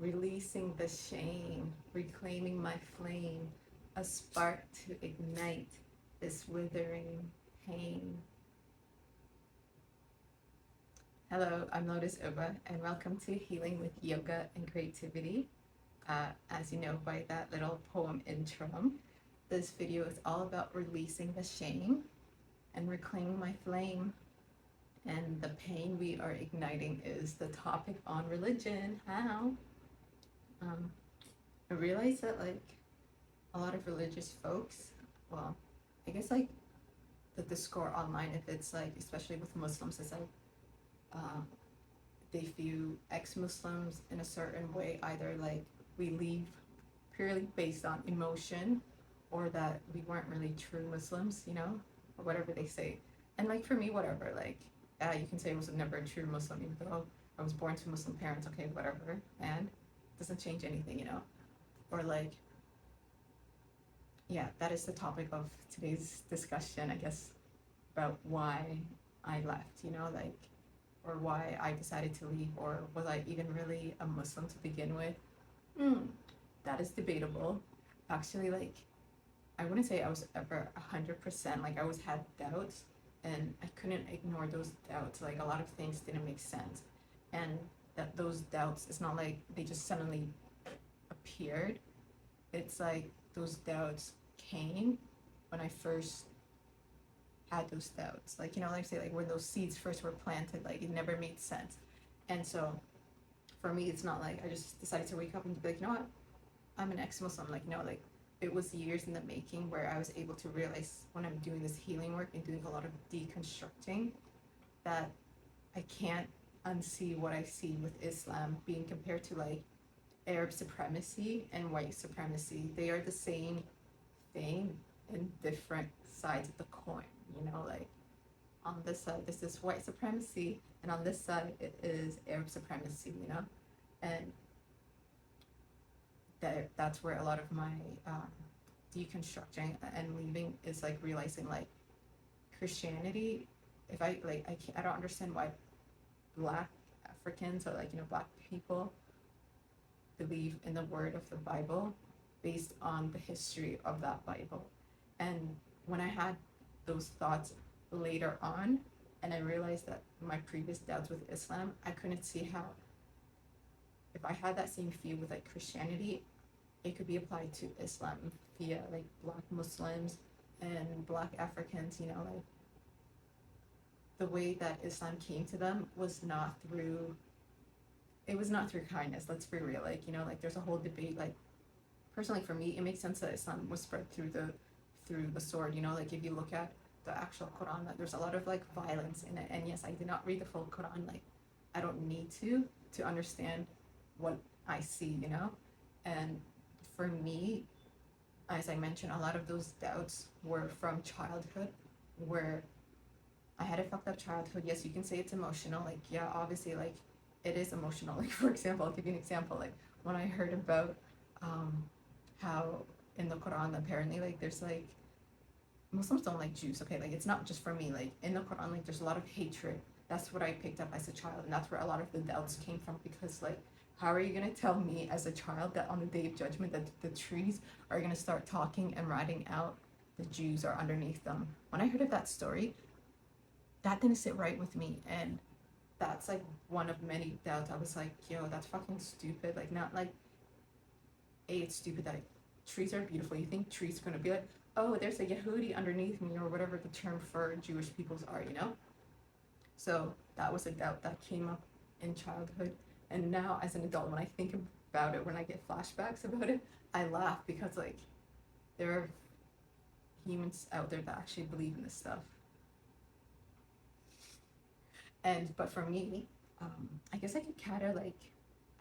releasing the shame, reclaiming my flame, a spark to ignite this withering pain. Hello, I'm Lotus Oba, and welcome to Healing with Yoga and Creativity. As you know by that little poem intro, this video is all about releasing the shame and reclaiming my flame. And the pain we are igniting is the topic on religion. How? I realize that a lot of religious folks, well, I guess the discourse online, if it's especially with Muslims, is they view ex-Muslims in a certain way, either we leave purely based on emotion, or that we weren't really true Muslims, or whatever they say. And for me, whatever, you can say I was never a true Muslim, even though I was born to Muslim parents, okay, whatever, and it doesn't change anything, or yeah, that is the topic of today's discussion, I guess, about why I left, or why I decided to leave, or was I even really a Muslim to begin with? That is debatable. Actually, I wouldn't say I was ever 100%. I always had doubts, and I couldn't ignore those doubts. A lot of things didn't make sense, and that those doubts, it's not like they just suddenly appeared. It's those doubts came when I first had those doubts. Say when those seeds first were planted, it never made sense. And so for me, it's not I just decided to wake up and be you know what, I'm an ex-Muslim. It was years in the making where I was able to realize, when I'm doing this healing work and doing a lot of deconstructing, that I can't unsee what I see with Islam being compared to Arab supremacy and white supremacy. They are the same thing in different sides of the coin, on this side this is white supremacy, and on this side it is Arab supremacy, and that's where a lot of my deconstructing and leaving is realizing Christianity, if I don't understand why Black Africans, or Black people believe in the word of the Bible based on the history of that Bible. And when I had those thoughts later on, and I realized that my previous doubts with Islam, I couldn't see how, if I had that same view with Christianity, it could be applied to Islam via Black Muslims and Black Africans. The way that Islam came to them was not through, it was not through kindness. Let's be real. There's a whole debate. Personally, for me, it makes sense that Islam was spread through the sword. If you look at the actual Quran, that there's a lot of violence in it. And yes, I did not read the full Quran. I don't need to understand what I see. And for me, as I mentioned, a lot of those doubts were from childhood, where I had a fucked up childhood. Yes, you can say it's emotional. Yeah, obviously, it is emotional. For example, I'll give you an example. When I heard about how in the Quran, apparently, there's Muslims don't like Jews, okay? It's not just for me. In the Quran, there's a lot of hatred. That's what I picked up as a child, and that's where a lot of the doubts came from, because how are you gonna tell me as a child that on the day of judgment that the trees are gonna start talking and writing out the Jews are underneath them? When I heard of that story, that didn't sit right with me, and that's one of many doubts. I was yo, that's fucking stupid. Not it's stupid that trees are beautiful. You think trees are gonna be oh, there's a Yehudi underneath me, or whatever the term for Jewish peoples are, So that was a doubt that came up in childhood. And now as an adult, when I think about it, when I get flashbacks about it, I laugh, because there are humans out there that actually believe in this stuff. But for me, I guess I could kind of I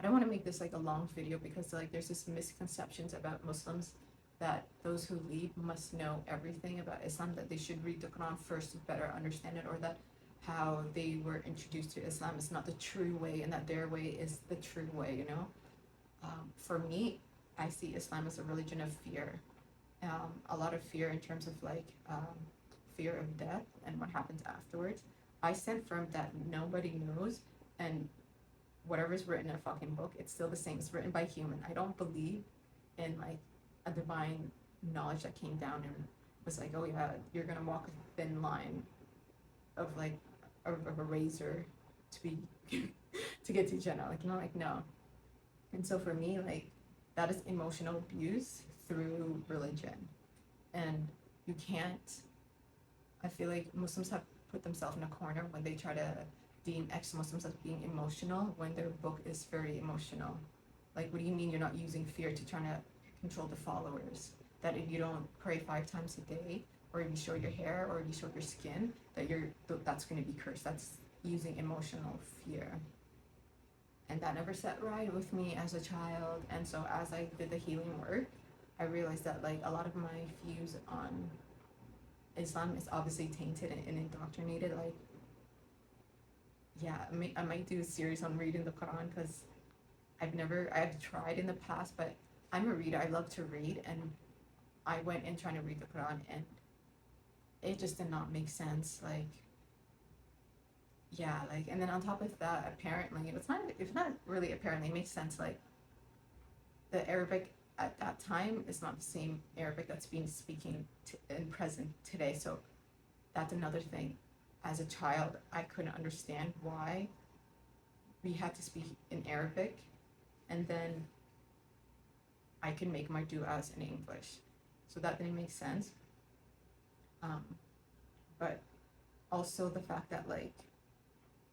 don't want to make this a long video, because there's this misconceptions about Muslims, that those who leave must know everything about Islam, that they should read the Quran first to better understand it, or that how they were introduced to Islam is not the true way, and that their way is the true way, For me, I see Islam as a religion of fear. A lot of fear in terms of fear of death and what happens afterwards. I stand firm that nobody knows, and whatever's written in a fucking book, it's still the same. It's written by human. I don't believe in like a divine knowledge that came down and was like, oh yeah, you're gonna walk a thin line of like of a razor to be to get to Jenna. Like, you know, like no. And so for me, like that is emotional abuse through religion. And you can't, I feel like Muslims have put themselves in a corner when they try to deem ex-Muslims as being emotional when their book is very emotional. Like, what do you mean you're not using fear to try to control the followers? That if you don't pray 5 times a day, or if you show your hair, or if you show your skin, that's going to be cursed. That's using emotional fear. And that never sat right with me as a child. And so as I did the healing work, I realized that like a lot of my views on Islam is obviously tainted and indoctrinated. Like, yeah, I might do a series on reading the Quran because I've tried in the past, but I'm a reader. I love to read, and I went in trying to read the Quran, and it just did not make sense. Like, yeah, like, and then on top of that, apparently, it's not really apparently, it makes sense. Like, the Arabic at that time is not the same Arabic that's being speaking in present today. So that's another thing. As a child, I couldn't understand why we had to speak in Arabic, and then I can make my du'as in English. So that didn't make sense. But also the fact that like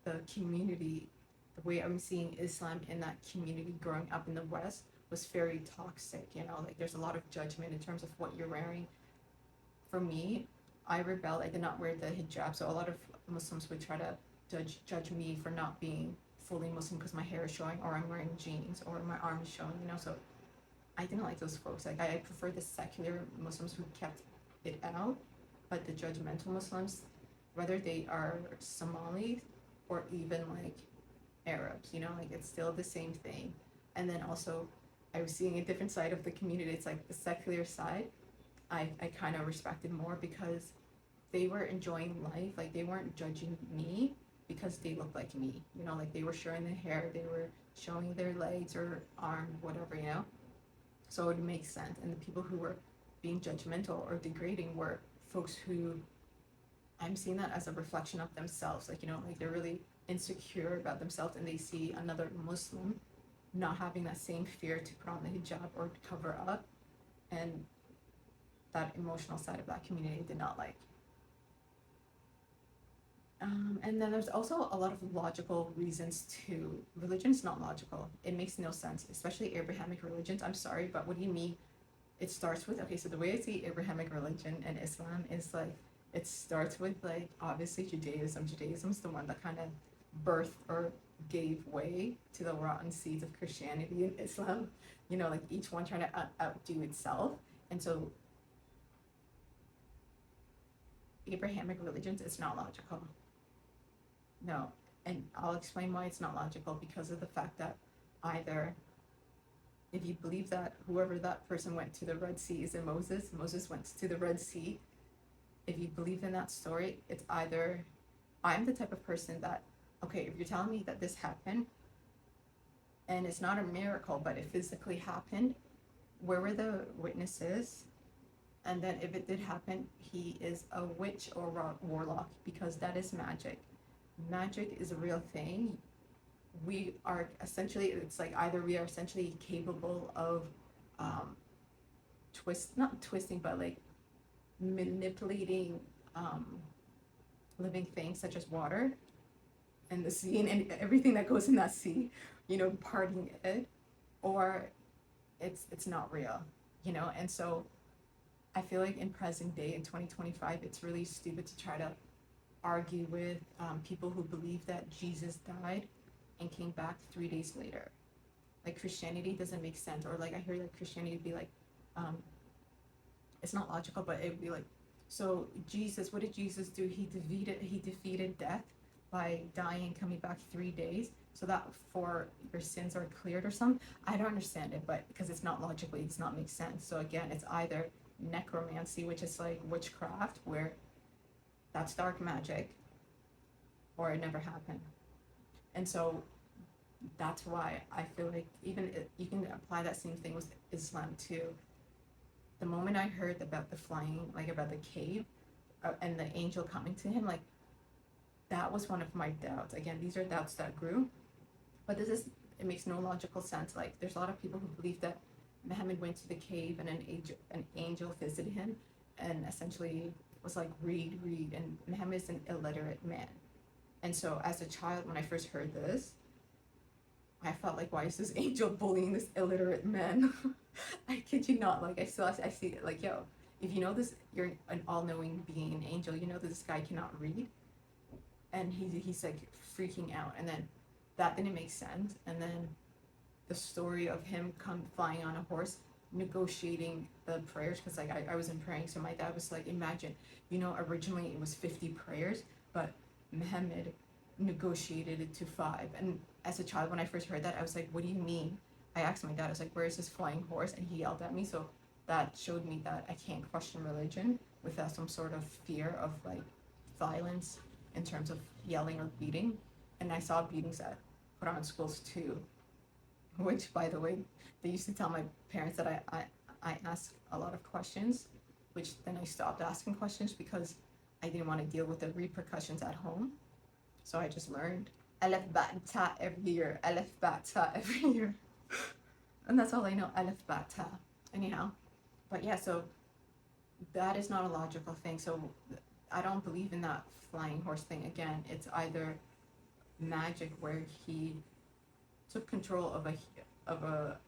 the community, the way I'm seeing Islam in that community growing up in the West was very toxic, you know, like there's a lot of judgment in terms of what you're wearing. For me, I rebelled. I did not wear the hijab, so a lot of Muslims would try to judge me for not being fully Muslim because my hair is showing, or I'm wearing jeans, or my arm is showing, you know. So I didn't like those folks. Like I prefer the secular Muslims who kept it out, but the judgmental Muslims, whether they are Somali or even like Arabs, you know, like it's still the same thing. And then also, I was seeing a different side of the community. It's like the secular side. I kind of respected more because they were enjoying life. Like they weren't judging me because they looked like me. You know, like they were showing their hair, they were showing their legs or arm, whatever, you know. So it would make sense. And the people who were being judgmental or degrading were folks who I'm seeing that as a reflection of themselves. Like, you know, like they're really insecure about themselves and they see another Muslim not having that same fear to put on the hijab or to cover up. And that emotional side of that community did not like. And then there's also a lot of logical reasons to religion is not logical. It makes no sense, especially Abrahamic religions. I'm sorry, but what do you mean? It starts with, okay, so the way I see Abrahamic religion and Islam is like, it starts with like obviously Judaism. Judaism is the one that kind of birthed or gave way to the rotten seeds of Christianity and Islam. You know, like each one trying to outdo itself. And so Abrahamic religions, it's not logical. No. And I'll explain why it's not logical, because of the fact that either if you believe that whoever that person went to the Red Sea is Moses went to the Red Sea, if you believe in that story, it's either I'm the type of person that, okay, if you're telling me that this happened and it's not a miracle, but it physically happened, where were the witnesses? And then if it did happen, he is a witch or warlock, because that is magic. Magic is a real thing. We are essentially, it's like either we are essentially capable of not twisting, but like manipulating living things such as water and the sea and everything that goes in that sea, you know, parting it, or it's not real, you know. And so I feel like in present day, in 2025, it's really stupid to try to argue with people who believe that Jesus died and came back 3 days later. Like Christianity doesn't make sense. Or like I hear like Christianity be like, it's not logical, but it would be like, so Jesus, what did Jesus do? He defeated death by dying and coming back 3 days, so that for your sins are cleared or something. I don't understand it, but because it's not logically, it's not make sense. So again, it's either necromancy, which is like witchcraft, where that's dark magic, or it never happened. And so that's why I feel like you can apply that same thing with Islam too. The moment I heard about the flying, like about the cave, and the angel coming to him, like that was one of my doubts. Again, these are doubts that grew, but it makes no logical sense. Like there's a lot of people who believe that Muhammad went to the cave and an angel visited him and essentially was like, read, and Muhammad is an illiterate man. And so as a child, when I first heard this, I felt like, why is this angel bullying this illiterate man? I kid you not. Like I see it. Like, yo, if you know this, you're an all-knowing being, an angel. You know that this guy cannot read, and he's like freaking out. And then that didn't make sense. And then the story of him come flying on a horse, negotiating the prayers, because like I wasn't praying, so my dad was like, imagine, originally it was 50 prayers, but Muhammad negotiated it to 5. And as a child, when I first heard that, I was like, what do you mean? I asked my dad, I was like, where is this flying horse? And he yelled at me. So that showed me that I can't question religion without some sort of fear of like violence in terms of yelling or beating. And I saw beatings at Quran schools too, which, by the way, they used to tell my parents that I ask a lot of questions, which then I stopped asking questions because I didn't want to deal with the repercussions at home. So I just learned Aleph Bat Ta every year, Aleph Bat Ta every year. And that's all I know, Aleph Bat Ta. Anyhow, but yeah, so that is not a logical thing. So I don't believe in that flying horse thing. Again, it's either magic where he took control of a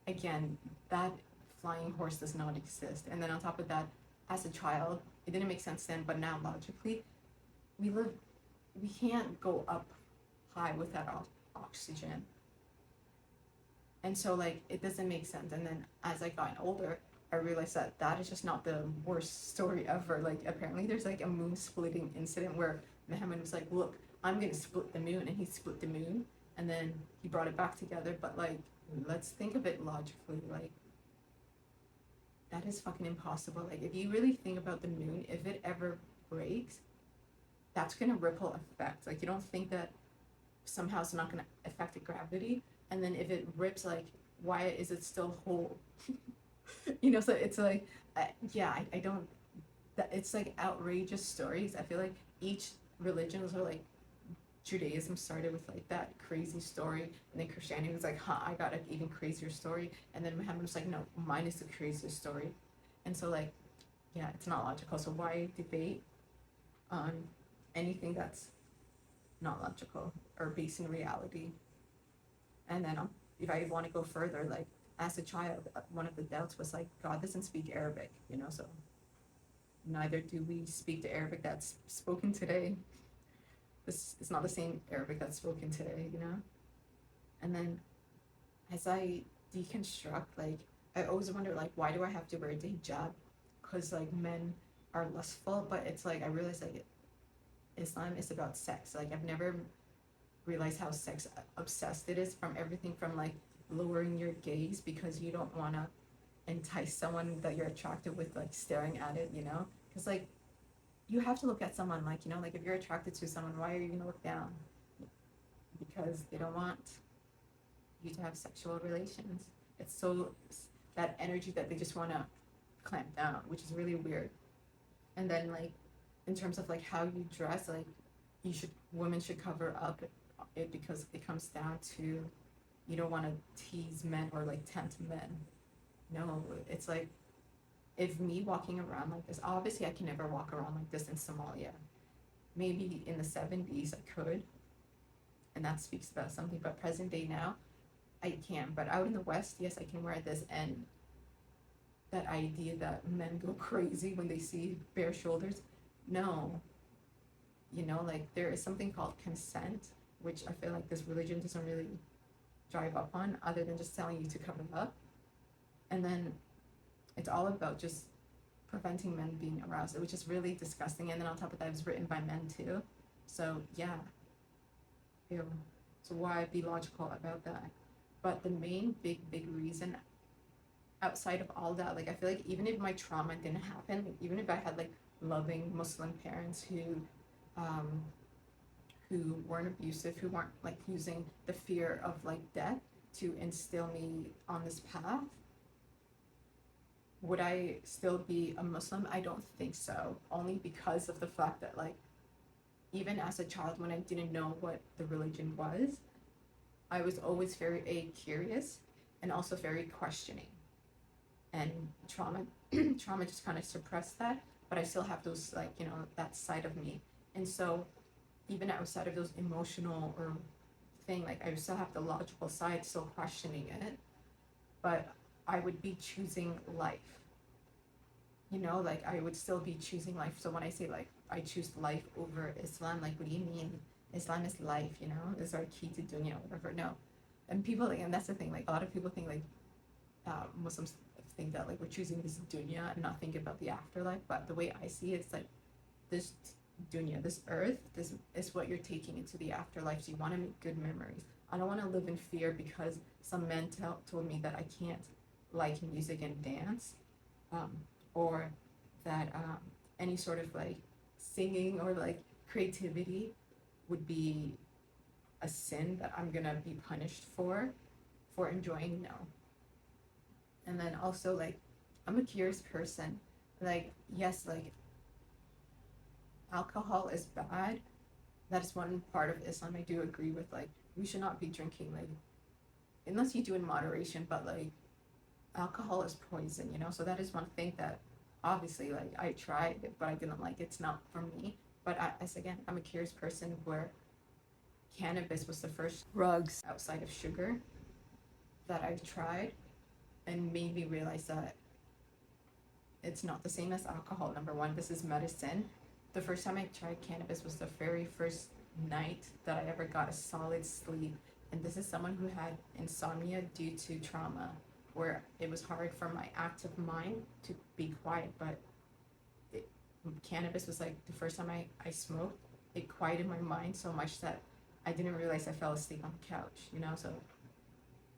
again, that flying horse does not exist. And then on top of that, as a child, it didn't make sense then, but now logically, we can't go up high without oxygen. And so like it doesn't make sense. And then as I got older, I realized that that is just not the worst story ever. Like apparently there's like a moon splitting incident where Muhammad was like, look, I'm gonna split the moon, and he split the moon, and then he brought it back together. But like, let's think of it logically. Like that is fucking impossible. Like if you really think about the moon, if it ever breaks, that's gonna ripple effect. Like you don't think that somehow it's not gonna affect the gravity, and then if it rips, like why is it still whole? So it's like I don't, that it's like outrageous stories. I feel like each religion was like, Judaism started with like that crazy story, and then Christianity was like, I got an even crazier story, and then Muhammad was like, no, mine is the craziest story. And so like, yeah, it's not logical. So why debate on anything that's not logical or based in reality? And then if I want to go further, like as a child, one of the doubts was like, God doesn't speak Arabic, so neither do we speak the Arabic that's spoken today. This is not the same Arabic that's spoken today, And then as I deconstruct, like I always wonder, like, why do I have to wear the hijab? Because like men are lustful, but it's like I realize like Islam is about sex. Like I've never realized how sex obsessed it is, from everything from like lowering your gaze because you don't want to entice someone that you're attracted with, like staring at it, because like you have to look at someone, like like if you're attracted to someone, why are you gonna look down? Because they don't want you to have sexual relations. It's so that energy that they just want to clamp down, which is really weird. And then like in terms of like how you dress, like women should cover up it because it comes down to, you don't want to tease men or like tempt men. No, it's like, if me walking around like this, obviously I can never walk around like this in Somalia. Maybe in the 70s I could, and that speaks about something, but present day now, I can't. But out in the West, yes, I can wear this. And that idea that men go crazy when they see bare shoulders, no. Like there is something called consent, which I feel like this religion doesn't really drive up on, other than just telling you to cover up. And then it's all about just preventing men being aroused, which is really disgusting. And then on top of that, it was written by men too. So yeah, ew. So why be logical about that? But the main big reason outside of all that, like I feel like even if my trauma didn't happen, like even if I had like loving Muslim parents who weren't abusive, who weren't like using the fear of like death to instill me on this path, would I still be a Muslim? I don't think so. Only because of the fact that like even as a child when I didn't know what the religion was, I was always very curious and also very questioning. And trauma just kind of suppressed that, but I still have those like, you know, that side of me. And so even outside of those emotional or thing, like I still have the logical side, still questioning it, but I would be choosing life. You know, like I would still be choosing life. So when I say like I choose life over Islam, like what do you mean? Islam is life, you know, is our key to dunya, whatever. No. And people like, and that's the thing, like a lot of people think like Muslims think that like we're choosing this dunya and not thinking about the afterlife. But the way I see it, it's like this dunya, this earth, this is what you're taking into the afterlife. So you want to make good memories. I don't want to live in fear because some men told me that I can't like music and dance, or that any sort of like singing or like creativity would be a sin that I'm gonna be punished for enjoying. No. And then also like I'm a curious person. Like yes, like alcohol is bad. That is one part of Islam I do agree with. Like we should not be drinking like unless you do in moderation, but like alcohol is poison, you know? So that is one thing that obviously like I tried it, but I didn't like it's not for me. But as again, I'm a curious person where cannabis was the first drugs outside of sugar that I've tried and made me realize that it's not the same as alcohol. Number one, this is medicine. The first time I tried cannabis was the very first night that I ever got a solid sleep. And this is someone who had insomnia due to trauma, where it was hard for my active mind to be quiet. But cannabis was like the first time I smoked, it quieted my mind so much that I didn't realize I fell asleep on the couch, you know? So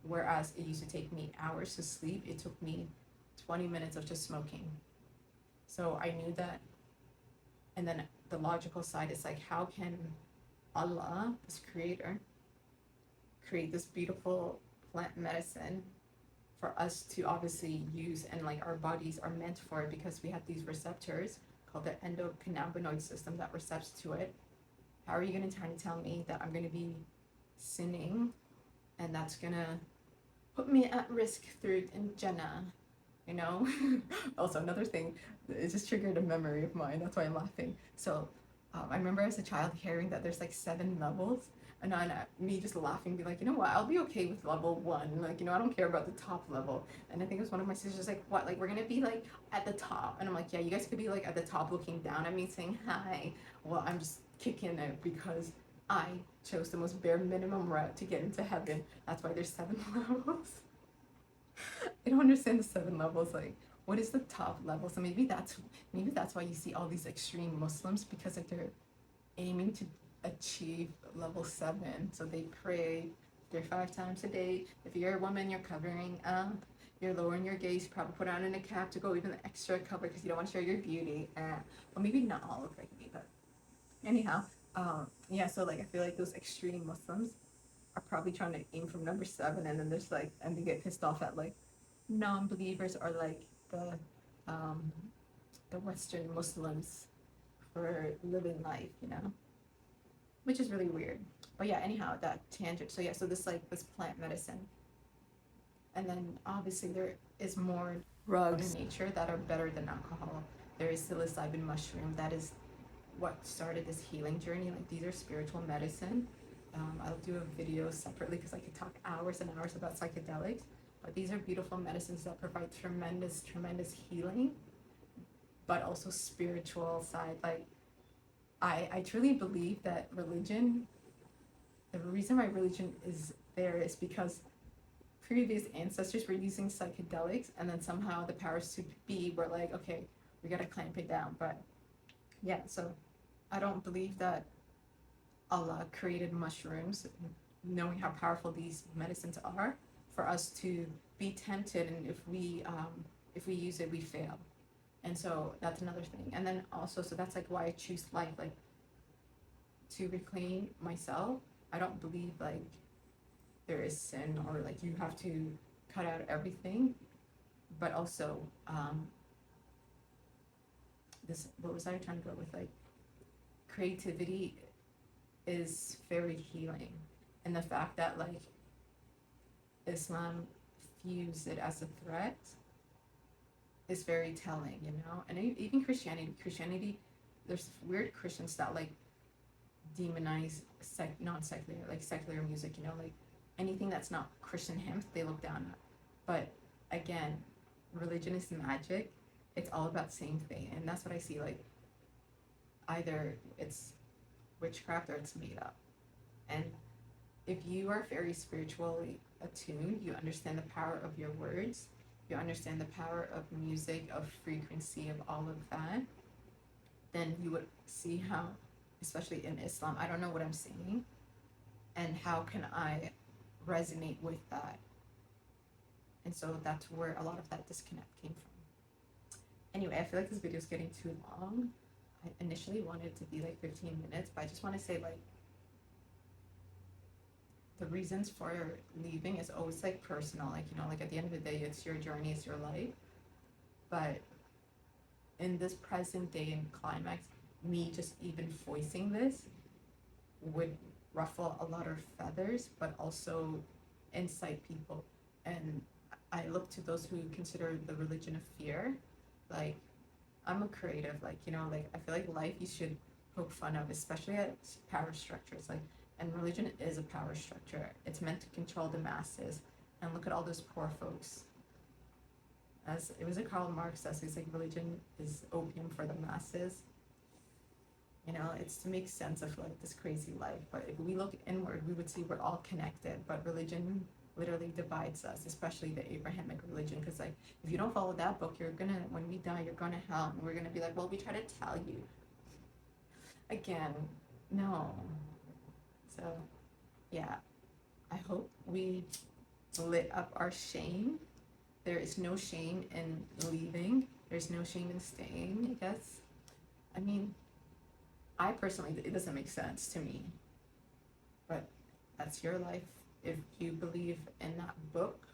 whereas it used to take me hours to sleep, it took me 20 minutes of just smoking. So I knew that. And then the logical side is like, how can Allah, this creator, create this beautiful plant medicine for us to obviously use, and like our bodies are meant for it because we have these receptors called the endocannabinoid system that recepts to it. How are you going to try to tell me that I'm going to be sinning and that's going to put me at risk through in Jannah? You know? Also, another thing, it just triggered a memory of mine. That's why I'm laughing. So, I remember as a child hearing that there's like 7 levels, and then me just laughing, be like, you know what? I'll be okay with level 1. Like, you know, I don't care about the top level. And I think it was one of my sisters like, what? Like, we're gonna be like at the top? And I'm like, yeah, you guys could be like at the top, looking down at me, saying hi. Well, I'm just kicking it because I chose the most bare minimum route to get into heaven. That's why there's 7 levels. I don't understand the 7 levels. Like, what is the top level? So maybe that's why you see all these extreme Muslims, because like they're aiming to achieve level 7. So they pray 5 times a day. If you're a woman, you're covering up. You're lowering your gaze. Probably put on a niqab to go even the extra cover because you don't want to show your beauty. Well, maybe not all look like me, but anyhow, yeah. So like I feel like those extreme Muslims are probably trying to aim from number 7, and then there's like, and they get pissed off at like non-believers or like the Western Muslims for living life, you know, which is really weird. But yeah, anyhow, that tangent. So yeah, so this like this plant medicine, and then obviously there is more drugs in nature that are better than alcohol. There is psilocybin mushroom. That is what started this healing journey. Like these are spiritual medicine. I'll do a video separately because I could talk hours and hours about psychedelics. But these are beautiful medicines that provide tremendous healing, but also spiritual side. Like I truly believe that religion, the reason why religion is there is because previous ancestors were using psychedelics, and then somehow the powers to be were like, okay, we gotta clamp it down. But yeah, so I don't believe that Allah created mushrooms, knowing how powerful these medicines are, for us to be tempted, and if we use it, we fail. And so that's another thing. And then also, so that's like why I choose life. Like to reclaim myself. I don't believe like there is sin or like you have to cut out everything, but also this, what was I trying to go with, like creativity is very healing, and the fact that like Islam views it as a threat is very telling, you know. And even Christianity, there's weird Christians that like demonize non-secular, like secular music, you know, like anything that's not Christian hymns they look down at. But again, religion is magic. It's all about the same thing, and that's what I see. Like either it's witchcraft or it's made up. And if you are very spiritually attuned, you understand the power of your words, you understand the power of music, of frequency, of all of that, then you would see how, especially in Islam, I don't know what I'm saying, and how can I resonate with that. And so that's where a lot of that disconnect came from. Anyway, I feel like this video is getting too long. I initially wanted it to be like 15 minutes, but I just want to say like the reasons for leaving is always like personal, like, you know, like at the end of the day, it's your journey, it's your life. But in this present day and climax, me just even voicing this would ruffle a lot of feathers, but also incite people. And I look to those who consider the religion of fear. Like, I'm a creative, like, you know, like I feel like life you should poke fun of, especially at power structures. Like, and religion is a power structure. It's meant to control the masses. And look at all those poor folks. As it was a Karl Marx says, he's like, religion is opium for the masses. You know, it's to make sense of like this crazy life. But if we look inward, we would see we're all connected. But religion literally divides us, especially the Abrahamic religion. Because like, if you don't follow that book, you're gonna, when we die, you're gonna hell. And we're gonna be like, well, we try to tell you. Again, no. So, yeah, I hope we lit up our shame. There is no shame in leaving. There's no shame in staying, I guess. I mean, I personally, it doesn't make sense to me. But that's your life. If you believe in that book,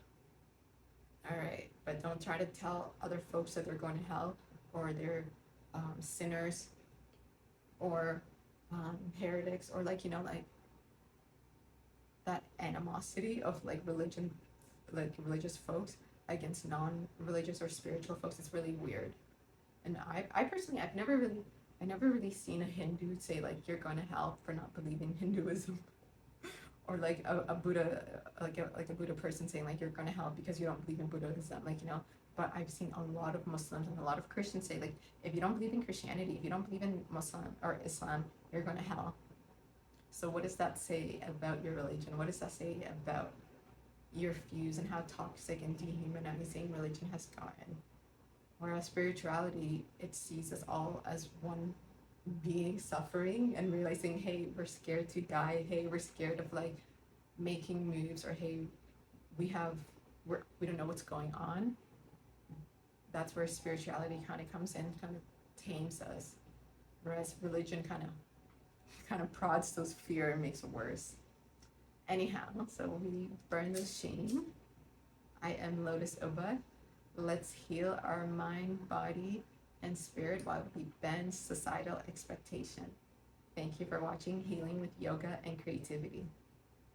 all right. But don't try to tell other folks that they're going to hell or they're sinners or heretics, or like, you know, like that animosity of like religion, like religious folks against non-religious or spiritual folks. It's really weird. And I personally, I never really seen a Hindu say like you're going to hell for not believing Hinduism, or like a Buddha, like a Buddha person saying like you're going to hell because you don't believe in Buddhism, like, you know. But I've seen a lot of Muslims and a lot of Christians say like, if you don't believe in Christianity, if you don't believe in Muslim or Islam, you're going to hell. So what does that say about your religion? What does that say about your views and how toxic and dehumanizing religion has gotten? Whereas spirituality, it sees us all as one being suffering and realizing, hey, we're scared to die. Hey, we're scared of like making moves, or hey, we don't know what's going on. That's where spirituality kind of comes in, kind of tames us. Whereas religion kind of prods those fear and makes it worse. Anyhow, so we burn the shame. I am Lotus Oba. Let's heal our mind, body, and spirit while we bend societal expectation. Thank you for watching Healing with Yoga and Creativity.